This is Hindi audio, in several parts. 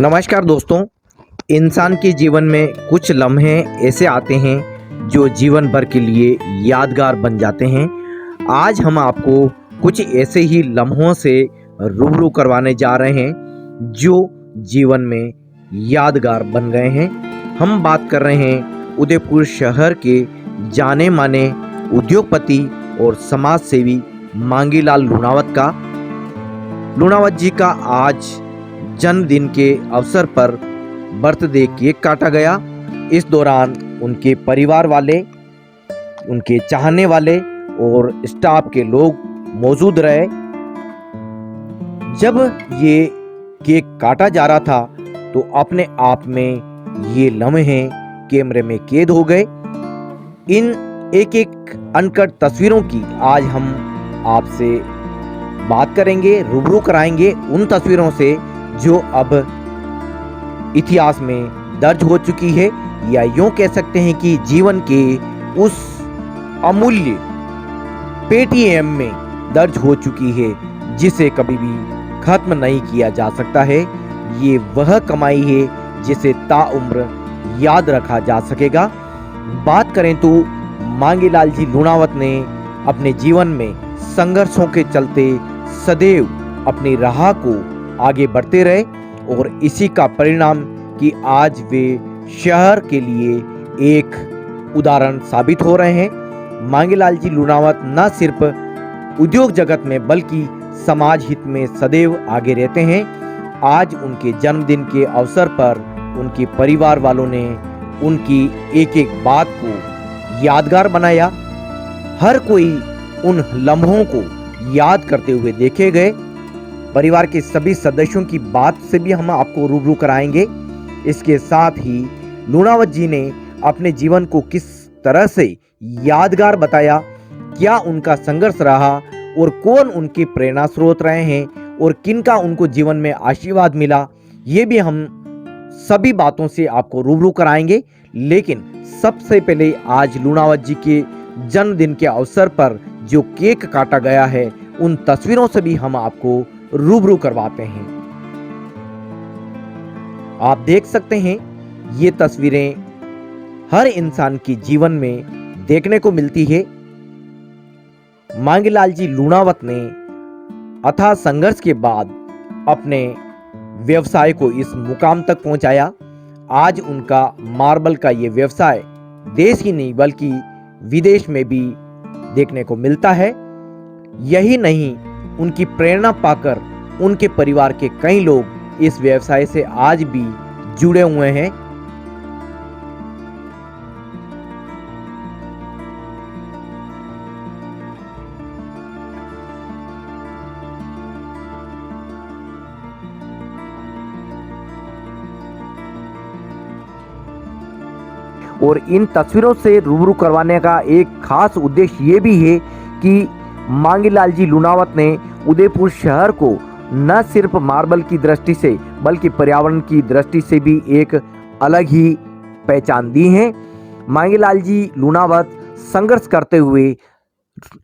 नमस्कार दोस्तों। इंसान के जीवन में कुछ लम्हे ऐसे आते हैं जो जीवन भर के लिए यादगार बन जाते हैं। आज हम आपको कुछ ऐसे ही लम्हों से रूबरू करवाने जा रहे हैं जो जीवन में यादगार बन गए हैं। हम बात कर रहे हैं उदयपुर शहर के जाने माने उद्योगपति और समाज सेवी मांगीलाल लूणावत का। लूणावत जी का आज जन्मदिन के अवसर पर बर्थडे केक काटा गया। इस दौरान उनके परिवार वाले, उनके चाहने वाले और स्टाफ के लोग मौजूद रहे। जब ये केक काटा जा रहा था तो अपने आप में ये लम्हे कैमरे में कैद हो गए। इन एक एक अनकट तस्वीरों की आज हम आपसे बात करेंगे, रूबरू कराएंगे उन तस्वीरों से जो अब इतिहास में दर्ज हो चुकी है, या यूं कह सकते हैं कि जीवन के उस अमूल्य पेटीएम में दर्ज हो चुकी है जिसे कभी भी खत्म नहीं किया जा सकता है। ये वह कमाई है जिसे ताउम्र याद रखा जा सकेगा। बात करें तो मांगीलाल जी लूणावत ने अपने जीवन में संघर्षों के चलते सदैव अपनी राह को आगे बढ़ते रहे और इसी का परिणाम कि आज वे शहर के लिए एक उदाहरण साबित हो रहे हैं। मांगीलाल जी लूणावत न सिर्फ उद्योग जगत में बल्कि समाज हित में सदैव आगे रहते हैं। आज उनके जन्मदिन के अवसर पर उनके परिवार वालों ने उनकी एक एक बात को यादगार बनाया। हर कोई उन लम्हों को याद करते हुए देखे गए। परिवार के सभी सदस्यों की बात से भी हम आपको रूबरू कराएंगे। इसके साथ ही लूणावत जी ने अपने जीवन को किस तरह से यादगार बताया, क्या उनका संघर्ष रहा और कौन उनके प्रेरणा स्रोत रहे हैं और किनका उनको जीवन में आशीर्वाद मिला, ये भी हम सभी बातों से आपको रूबरू कराएंगे। लेकिन सबसे पहले आज लूणावत जी के जन्मदिन के अवसर पर जो केक काटा गया है उन तस्वीरों से भी हम आपको रूबरू करवाते हैं। आप देख सकते हैं ये तस्वीरें हर इंसान की जीवन में देखने को मिलती है। मांगीलाल जी लूणावत ने अथाह संघर्ष के बाद अपने व्यवसाय को इस मुकाम तक पहुंचाया। आज उनका मार्बल का ये व्यवसाय देश ही नहीं बल्कि विदेश में भी देखने को मिलता है। यही नहीं, उनकी प्रेरणा पाकर उनके परिवार के कई लोग इस व्यवसाय से आज भी जुड़े हुए हैं। और इन तस्वीरों से रूबरू करवाने का एक खास उद्देश्य ये भी है कि मांगीलाल जी लूणावत ने उदयपुर शहर को न सिर्फ मार्बल की दृष्टि से बल्कि पर्यावरण की दृष्टि से भी एक अलग ही पहचान दी है। मांगीलाल जी लूणावत संघर्ष करते हुए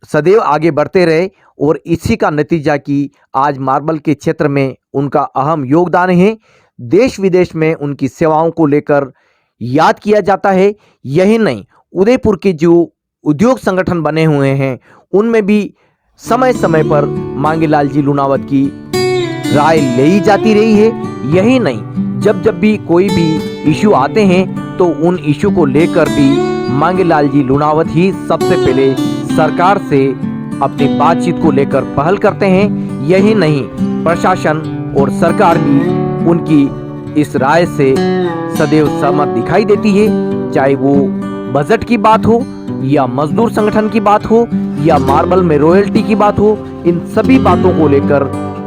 सदैव आगे बढ़ते रहे और इसी का नतीजा कि आज मार्बल के क्षेत्र में उनका अहम योगदान है। देश विदेश में उनकी सेवाओं को लेकर याद किया जाता है। यही नहीं, उदयपुर के जो उद्योग संगठन बने हुए हैं उनमें भी समय समय पर मांगीलाल जी लूणावत की राय ली जाती रही है। यही नहीं, जब जब भी कोई भी इशू आते हैं तो उन इशू को लेकर भी मांगीलाल जी लूणावत ही सबसे पहले सरकार से अपनी बातचीत को लेकर पहल करते हैं। यही नहीं, प्रशासन और सरकार भी उनकी इस राय से सदैव सहमत दिखाई देती है। चाहे वो बजट की बात हो या मजदूर संगठन की बात हो या मार्बल में रॉयल्टी की बात हो, इन सभी बातों को लेकर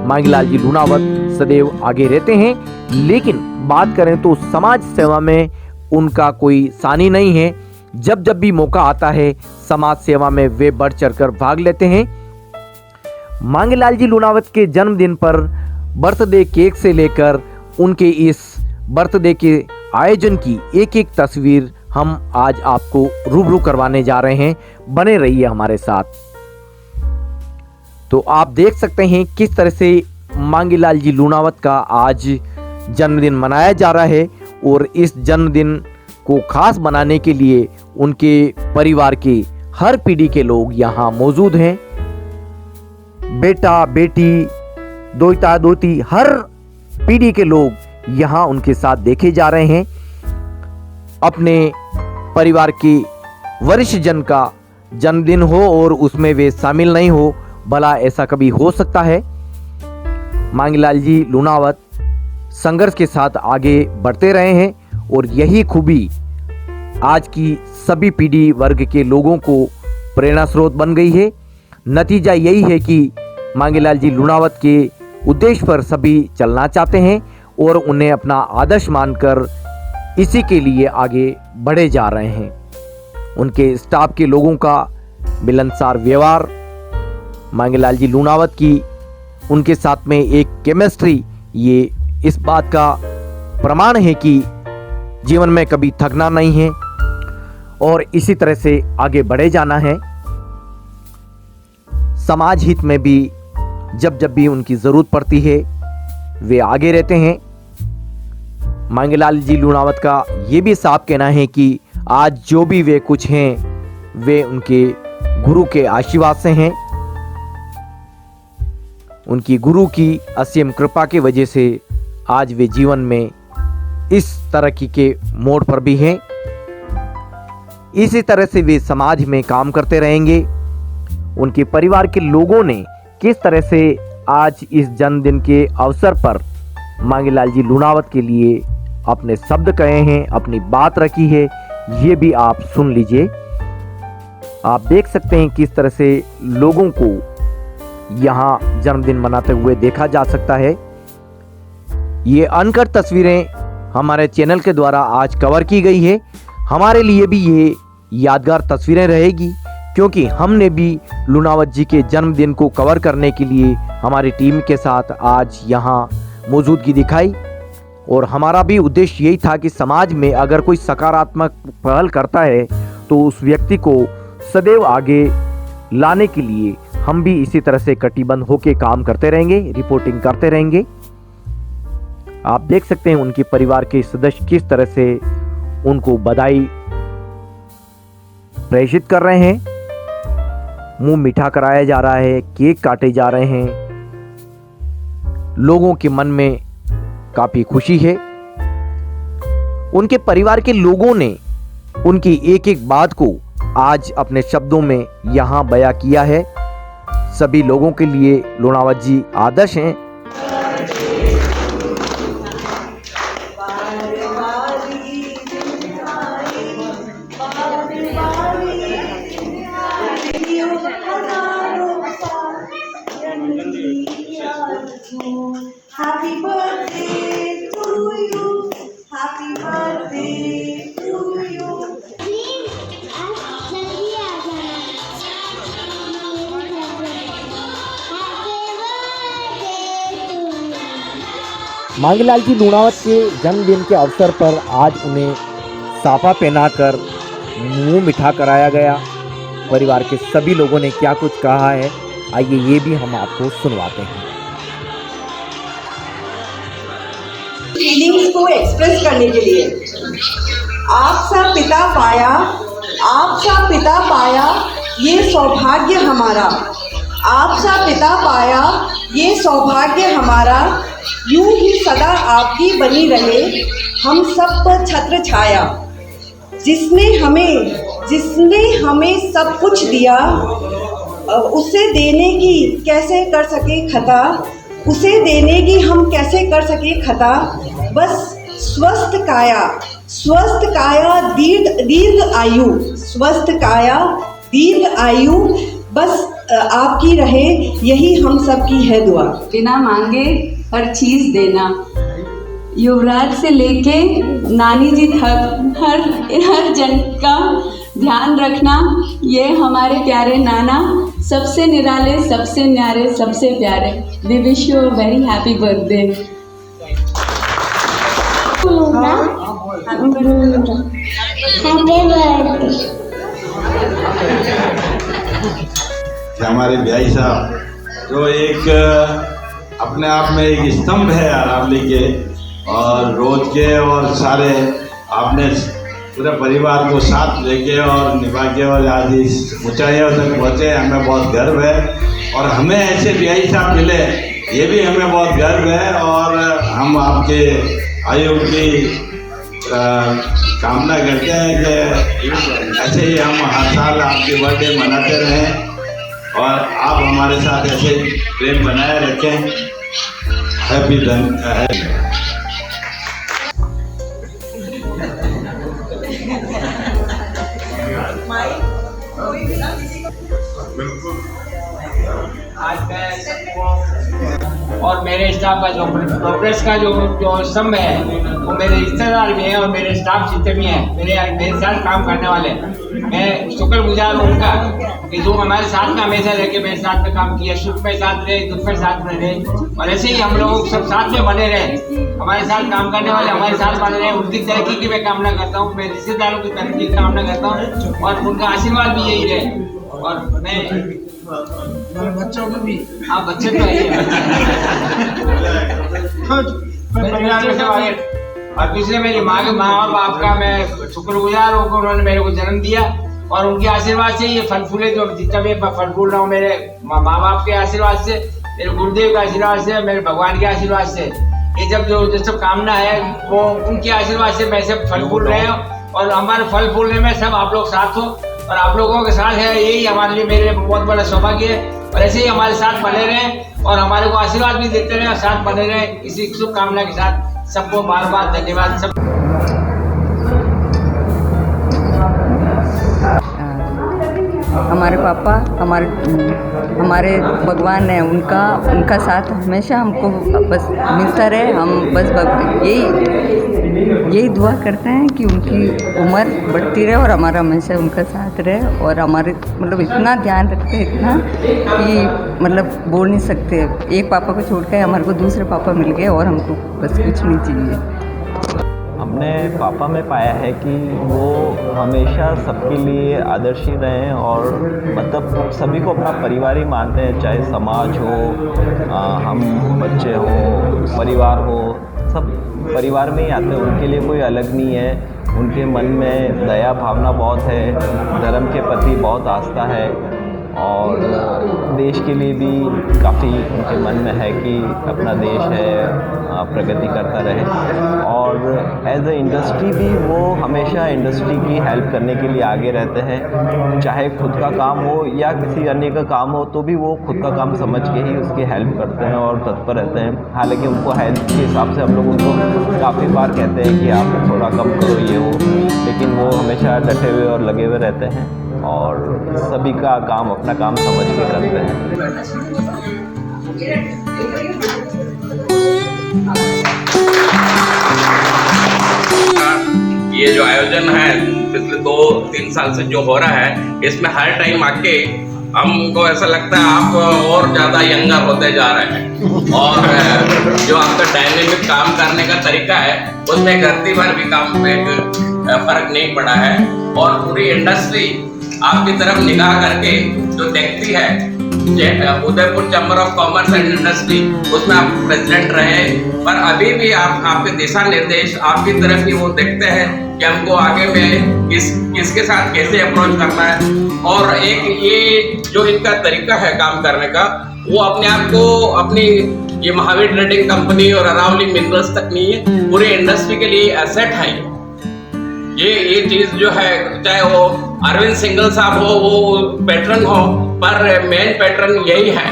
मांगीलाल जी लूणावत सदैव आगे रहते हैं। लेकिन बात करें तो समाज सेवा में उनका कोई सानी नहीं है। जब जब भी मौका आता है समाज सेवा में वे बढ़ चढ़कर भाग लेते हैं। मांगीलाल जी लूणावत के जन्मदिन पर बर्थडे केक से लेकर उनके इस बर्थडे के आयोजन की एक एक तस्वीर हम आज आपको रूबरू करवाने जा रहे हैं। बने रहिए हमारे साथ। तो आप देख सकते हैं किस तरह से मांगीलाल जी लूणावत का आज जन्मदिन मनाया जा रहा है और इस जन्मदिन को खास बनाने के लिए उनके परिवार के हर पीढ़ी के लोग यहाँ मौजूद हैं। बेटा बेटी दोता दोती हर पीढ़ी के लोग यहाँ उनके साथ देखे जा रहे हैं। अपने परिवार के वरिष्ठ जन का जन्मदिन हो और उसमें वे शामिल नहीं हो, भला ऐसा कभी हो सकता है? मांगीलाल जी लूणावत संघर्ष के साथ आगे बढ़ते रहे हैं और यही खूबी आज की सभी पीढ़ी वर्ग के लोगों को प्रेरणा स्रोत बन गई है। नतीजा यही है कि मांगीलाल जी लूणावत के उद्देश्य पर सभी चलना चाहते हैं और उन्हें अपना आदर्श मानकर इसी के लिए आगे बढ़े जा रहे हैं। उनके स्टाफ के लोगों का मिलनसार व्यवहार, मांगीलाल जी लूणावत की उनके साथ में एक केमिस्ट्री, ये इस बात का प्रमाण है कि जीवन में कभी थकना नहीं है और इसी तरह से आगे बढ़े जाना है। समाज हित में भी जब जब भी उनकी ज़रूरत पड़ती है वे आगे रहते हैं। मांगीलाल जी लूणावत का ये भी साफ कहना है कि आज जो भी वे कुछ हैं वे उनके गुरु के आशीर्वाद से हैं। उनकी गुरु की असीम कृपा की वजह से आज वे जीवन में इस तरक्की के मोड़ पर भी हैं। इसी तरह से वे समाज में काम करते रहेंगे। उनके परिवार के लोगों ने किस तरह से आज इस जन्मदिन के अवसर पर मांगीलाल जी लूणावत के लिए अपने शब्द कहे हैं, अपनी बात रखी है, ये भी आप सुन लीजिए। आप देख सकते हैं किस तरह से लोगों को यहाँ जन्मदिन मनाते हुए देखा जा सकता है। ये अनकट तस्वीरें हमारे चैनल के द्वारा आज कवर की गई है। हमारे लिए भी ये यादगार तस्वीरें रहेगी क्योंकि हमने भी लूणावत जी के जन्मदिन को कवर करने के लिए हमारी टीम के साथ आज यहाँ मौजूदगी दिखाई और हमारा भी उद्देश्य यही था कि समाज में अगर कोई सकारात्मक पहल करता है तो उस व्यक्ति को सदैव आगे लाने के लिए हम भी इसी तरह से कटिबद्ध होकर काम करते रहेंगे, रिपोर्टिंग करते रहेंगे। आप देख सकते हैं उनके परिवार के सदस्य किस तरह से उनको बधाई प्रेषित कर रहे हैं। मुंह मीठा कराया जा रहा है, केक काटे जा रहे हैं। लोगों के मन में काफी खुशी है। उनके परिवार के लोगों ने उनकी एक एक बात को आज अपने शब्दों में यहां बयां किया है। सभी लोगों के लिए लूणावत जी आदर्श हैं। Happy birthday to you. Happy birthday to you. Mangilal जी लूणावत के जन्मदिन के अवसर पर आज उन्हें साफा पहनाकर मुंह मीठा कराया गया। परिवार के सभी लोगों ने क्या कुछ कहा है, आइए ये भी हम आपको सुनवाते हैं। फीलिंग्स को एक्सप्रेस करने के लिए आप सा पिता पाया ये सौभाग्य हमारा, आप सा पिता पाया ये सौभाग्य हमारा, यूं ही सदा आपकी बनी रहे हम सब पर छत्र छाया। जिसने हमें सब कुछ दिया उसे देने की कैसे कर सके खता, उसे देने की हम कैसे कर सके खता। बस स्वस्थ काया दीर्घ आयु बस आपकी रहे, यही हम सब की है दुआ। बिना मांगे हर चीज देना, युवराज से लेके नानी जी तक हर जन का ध्यान रखना, ये हमारे प्यारे नाना सबसे निराले, सबसे न्यारे, सबसे प्यारे। We wish you a very happy birthday. हमारे भाई साहब जो एक अपने आप में एक स्तंभ है आरावली के, और रोज के और सारे आपने पूरे परिवार को साथ लेके और निभा के और आज इस ऊंचाइयों तक पहुँचे, हमें बहुत गर्व है। और हमें ऐसे बिहाई साहब मिले, ये भी हमें बहुत गर्व है। और हम आपके आयोग की कामना करते हैं कि ऐसे ही हम हर साल आपके बर्थडे मनाते रहें और आप हमारे साथ ऐसे प्रेम बनाए रखें। हैप्पी आज मैं और मेरे स्टाफ का जो प्रोग्रेस का जो स्तंभ है वो मेरे रिश्तेदार भी हैं और मेरे स्टाफ जितने भी हैं मेरे साथ काम करने वाले। मैं शुक्रगुजार हूँ उनका कि जो हमारे साथ में हमेशा रह के मेरे साथ में काम किया, सुख में साथ रहे, दुख में साथ में रहे और ऐसे ही हम लोग सब साथ में बने रहे। हमारे साथ काम करने वाले हमारे साथ बने रहे, उनकी तरक्की की मैं कामना करता हूँ, मेरे रिश्तेदारों की तरक्की की कामना करता हूँ और उनका आशीर्वाद भी यही रहे। और मैं बच्चों को भी, हाँ बच्चे तो है परिवार में सब आगे। और दूसरे मेरी माँ और बाप का मैं शुक्रगुजार हूँ, उन्होंने मेरे को जन्म दिया और उनके आशीर्वाद से ये फल फूले जो जितना भी फल फूल रहा हूँ, मेरे माँ बाप के आशीर्वाद से, मेरे गुरुदेव के आशीर्वाद से, मेरे भगवान के आशीर्वाद से, ये जब जो सब कामना है वो उनके आशीर्वाद से मैं सब फल फूल रहे हैं। और हमारे फल फूलने में सब आप लोग साथ हो और आप लोगों के साथ है, यही हमारे लिए मेरे लिए बहुत बड़ा सौभाग्य है। और ऐसे ही हमारे साथ बने रहें और हमारे को आशीर्वाद भी देते रहें और साथ बने रहें, इसी शुभकामना के साथ सबको बार बार धन्यवाद। सब हमारे पापा हमारे भगवान है, उनका साथ हमेशा हमको बस मिलता रहे। हम बस यही दुआ करते हैं कि उनकी उम्र बढ़ती रहे और हमारा हमेशा उनका साथ रहे और हमारे मतलब इतना ध्यान रखते हैं, इतना कि मतलब बोल नहीं सकते। एक पापा को छोड़ के हमारे को दूसरे पापा मिल गए और हमको बस कुछ नहीं चाहिए। हमने पापा में पाया है कि वो हमेशा सबके लिए आदर्शी रहें और मतलब सभी को अपना परिवार ही मानते हैं, चाहे समाज हो, हम बच्चे हो, परिवार हो, सब परिवार में ही आते हैं। उनके लिए कोई अलग नहीं है। उनके मन में दया भावना बहुत है, धर्म के प्रति बहुत आस्था है और देश के लिए भी काफ़ी उनके मन में है कि अपना देश है प्रगति करता रहे। और एज ए इंडस्ट्री भी वो हमेशा इंडस्ट्री की हेल्प करने के लिए आगे रहते हैं, चाहे खुद का काम हो या किसी अन्य का काम हो तो भी वो खुद का काम समझ के ही उसकी हेल्प करते हैं और तत्पर रहते हैं। हालांकि उनको हेल्प के हिसाब से हम लोग उनको काफ़ी बार कहते हैं कि आप थोड़ा कम करो ये हो, लेकिन वो हमेशा डटे हुए और लगे हुए रहते हैं और सभी का काम अपना काम समझ के करते हैं। ये जो आयोजन है पिछले 2-3 साल से जो हो रहा है, इसमें हर टाइम आके हमको ऐसा लगता है आप और ज़्यादा यंगर होते जा रहे हैं और जो आपका डायनेमिक काम करने का तरीका है उसमें धरती भर भी काम में फर्क नहीं पड़ा है। और पूरी इंडस्ट्री आपकी तरफ निगाह करके जो देखती है, Udaipur chamber of commerce and industry, उसमें आप प्रेसिडेंट रहे, पर अभी भी आपके दिशा निर्देश आपकी तरफ ही वो देखते हैं कि हमको आगे में किसके साथ कैसे अप्रोच करना है। और एक ये जो इनका तरीका है काम करने का, वो अपने आप को अपनी ये महावीर ट्रेडिंग कंपनी और अरावली मिनरल्स तक नहीं है, पूरी इंडस्ट्री के लिए एसेट है। ये चीज जो है, चाहे वो अरविंद सिंघल साहब हो, वो पैटर्न हो, पर मेन पैटर्न यही है।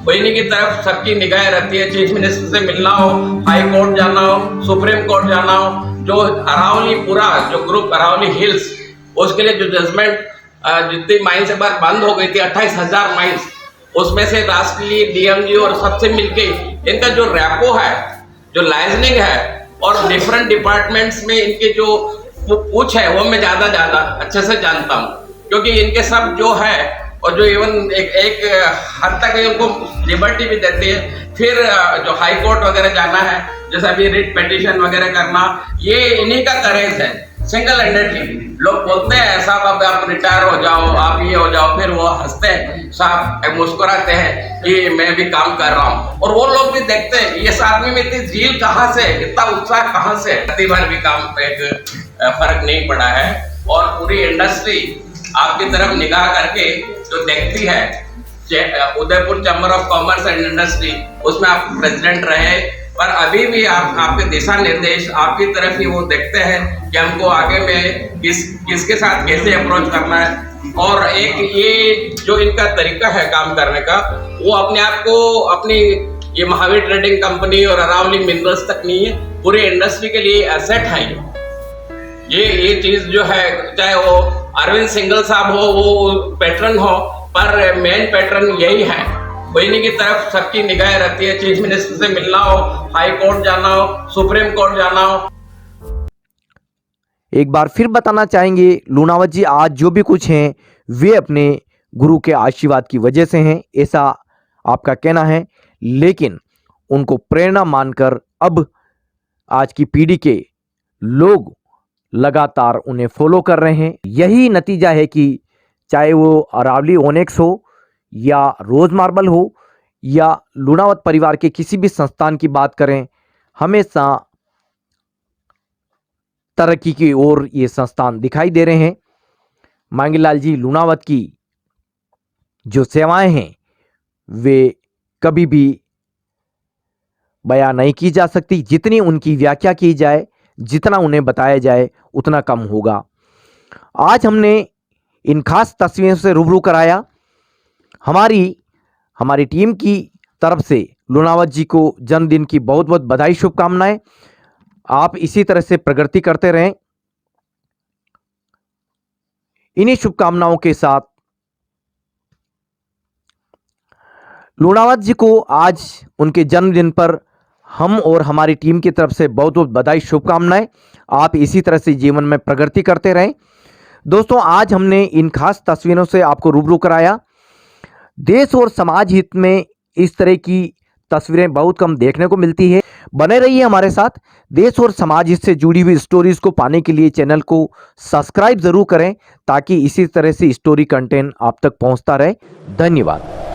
कोयनी की तरफ सबकी निगाह रहती है, चीफ मिनिस्टर से मिलना हो, हाई कोर्ट जाना हो, सुप्रीम कोर्ट जाना हो, जो अरावली पूरा जो ग्रुप अरावली हिल्स, उसके लिए जो जजमेंट जितनी माइंस एक बार बंद हो गई थी, 28,000 माइंस, उसमें से राष्ट्रीय डीएमजी और सबसे मिलके इनका जो रैपो है, जो लाइजनिंग है और डिफरेंट डिपार्टमेंट्स में इनके जो पूछ है, वो मैं ज्यादा अच्छे से जानता हूँ, क्योंकि इनके सब जो है और जो इवन एक हद तक उनको लिबर्टी भी देती है। फिर जो हाई कोर्ट वगैरह जाना है, जैसे अभी रिट पिटीशन वगैरह करना, ये इन्हीं का करेज है। Single handedly. लोग बोलते हैं साहब अब आप रिटायर हो जाओ, आप ये हो जाओ, फिर वो हंसते हैं साहब, मुस्कुराते हैं कि मैं भी काम कर रहा हूँ। और वो लोग भी देखते हैं ये आदमी में इतनी झील कहाँ से, इतना उत्साह कहाँ से। प्रति बार भी काम पे एक फर्क नहीं पड़ा है और पूरी इंडस्ट्री आपकी तरफ निगाह करके जो देखती है, Udaipur chamber of commerce and industry, उसमें आप प्रेसिडेंट रहे, पर अभी भी आपके दिशा निर्देश आपकी तरफ ही वो देखते हैं कि हमको आगे में किसके साथ कैसे अप्रोच करना है। और एक ये जो इनका तरीका है काम करने का, वो अपने आप को अपनी ये महावीर ट्रेडिंग कंपनी और अरावली मिनरल्स तक नहीं है, पूरी इंडस्ट्री के लिए एसेट है ये चीज जो है। चाहे वो अरविंद सिंघल साहब हो, वो पैटर्न हो, पर मेन पैटर्न यही है। कोयनी की तरफ सबकी निगाह रहती है, चीफ मिनिस्टर से मिलना हो, हाई कोर्ट जाना हो, सुप्रीम कोर्ट जाना हो। एक बार फिर बताना चाहेंगे लूणावत जी, आज जो भी कुछ हैं वे अपने गुरु के आशीर्वाद की वजह से हैं, ऐसा आपका कहना है, लेकिन उनको प्रेरणा मानकर अब आज की पीढ़ी के लोग लगातार उन्हें फॉलो कर रहे हैं। यही नतीजा है कि चाहे वो अरावली ओनेक्स हो या रोज मार्बल हो या लूणावत परिवार के किसी भी संस्थान की बात करें, हमेशा तरक्की की ओर ये संस्थान दिखाई दे रहे हैं। मांगीलाल जी लूणावत की जो सेवाएं हैं वे कभी भी बयां नहीं की जा सकती। जितनी उनकी व्याख्या की जाए, जितना उन्हें बताया जाए, उतना कम होगा। आज हमने इन खास तस्वीरों से रूबरू कराया। हमारी टीम की तरफ से लूणावत जी को जन्मदिन की बहुत बहुत बधाई, शुभकामनाएं। आप इसी तरह से प्रगति करते रहें। इन्हीं शुभकामनाओं के साथ लूणावत जी को आज उनके जन्मदिन पर हम और हमारी टीम की तरफ से बहुत बहुत बधाई, शुभकामनाएं। आप इसी तरह से जीवन में प्रगति करते रहें। दोस्तों, आज हमने इन खास तस्वीरों से आपको रूबरू कराया। देश और समाज हित में इस तरह की तस्वीरें बहुत कम देखने को मिलती है। बने रहिए हमारे साथ। देश और समाज हित से जुड़ी हुई स्टोरीज को पाने के लिए चैनल को सब्सक्राइब जरूर करें, ताकि इसी तरह से स्टोरी कंटेंट आप तक पहुंचता रहे। धन्यवाद।